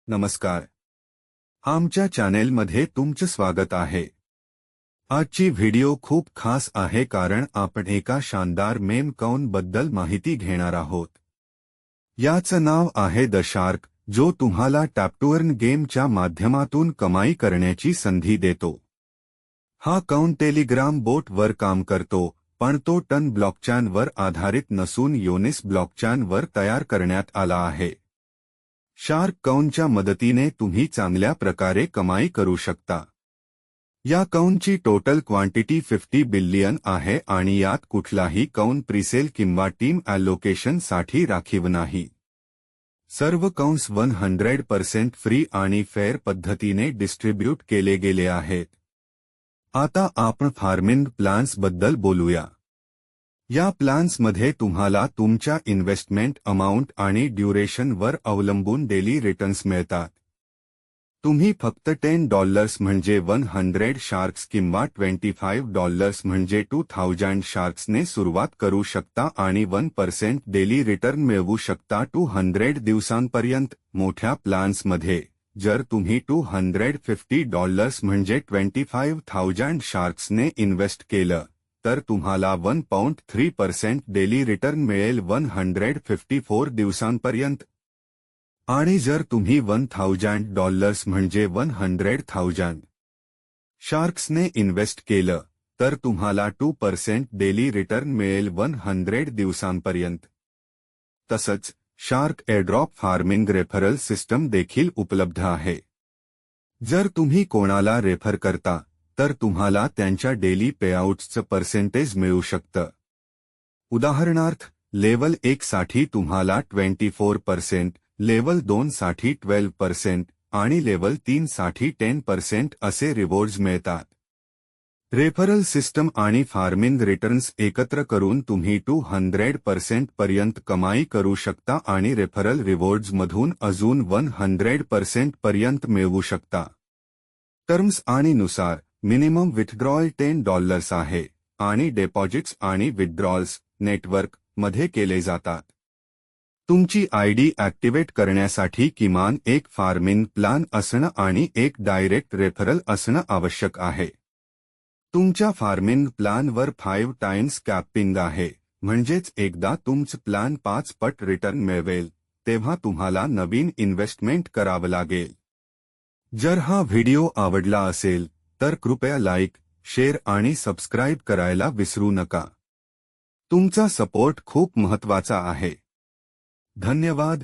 नमस्कार. आमच्या चॅनेलमध्ये तुमचं स्वागत आहे. आजची व्हिडिओ खूप खास आहे कारण आपण एका शानदार मेम कॉइन बद्दल माहिती घेणार आहोत. याचं नाव आहे द शार्क, जो तुम्हाला टॅप टू अर्न गेमच्या माध्यमातून कमाई करण्याची संधी देतो. हा कॉइन टेलिग्राम बोटवर काम करतो, पण तो टन ब्लॉकचेनवर आधारित नसून योनिस ब्लॉकचेनवर तयार करण्यात आला आहे. शार्क कॉइनच्या मदतीने तुम्ही चांगल्या प्रकारे कमाई करू शकता. या कॉइनची टोटल क्वांटिटी 50 बिलियन आहे आणि यात कुठलाही कॉइन प्रीसेल किंवा टीम ॲलोकेशन साठी राखीव नाही. सर्व कॉइन्स 100% फ्री आणि फेअर पद्धतीने डिस्ट्रीब्यूट केले गेले आहेत. आता आपण फार्मिंग प्लॅन्स बद्दल बोलूया. या प्लॅन्समध्ये तुम्हाला तुमच्या इन्व्हेस्टमेंट अमाउंट आणि ड्युरेशनवर अवलंबून डेली रिटर्न्स मिळतात. तुम्ही फक्त $10 म्हणजे 100 शार्क्स किंवा $25 म्हणजे 2000 शार्क्सने सुरुवात करू शकता आणि 1% डेली रिटर्न मिळवू शकता 200 दिवसांपर्यंत. मोठ्या प्लॅन्समध्ये जर तुम्ही $250 म्हणजे 25,000 शार्क्सने इन्व्हेस्ट केलं तर तुम्हाला 1.3% डेली रिटर्न मिळेल 154 दिवसांपर्यंत. आणि जर तुम्ही $1,000 म्हणजे 100,000 शार्क्सने इन्व्हेस्ट केलं तर तुम्हाला 2% डेली रिटर्न मिळेल 100 दिवसांपर्यंत. तसंच शार्क एअरड्रॉप फार्मिंग रेफरल सिस्टम देखील उपलब्ध आहे. जर तुम्ही कोणाला रेफर करता तर तुम्हाला त्यांच्या डेली पेआउट्सचं पर्सेंटेज मिळू शकतं. उदाहरणार्थ, लेव्हल 1 साठी तुम्हाला 24%, लेव्हल 2 साठी 12% आणि लेव्हल 3 साठी 10% असे रिवॉर्ड्स मिळतात. रेफरल सिस्टम आणि फार्मिंग रिटर्न्स एकत्र करून तुम्ही 200% पर्यंत कमाई करू शकता आणि रेफरल रिवॉर्ड्समधून अजून 100% पर्यंत मिळवू शकता. टर्म्स आणि नुसार मिनिमम विथड्रॉल $10 आहे आणि डिपॉझिट्स आणि विथड्रॉल्स नेटवर्क मध्ये केले जातात. तुमची आयडी ॲक्टिवेट करण्यासाठी किमान एक फार्मिंग प्लॅन असणं आणि एक डायरेक्ट रेफरल असणं आवश्यक आहे. तुमच्या फार्मिंग प्लॅनवर 5 टाइम्स कॅपिंग आहे, म्हणजेच एकदा तुमचं प्लॅन 5 पट रिटर्न मिळवेल तेव्हा तुम्हाला नवीन इन्व्हेस्टमेंट करावं लागेल. जर हा व्हिडिओ आवडला असेल तर कृपया लाईक, शेअर आणि सबस्क्राईब करायला विसरू नका. तुमचा सपोर्ट खूप महत्त्वाचा आहे. धन्यवाद.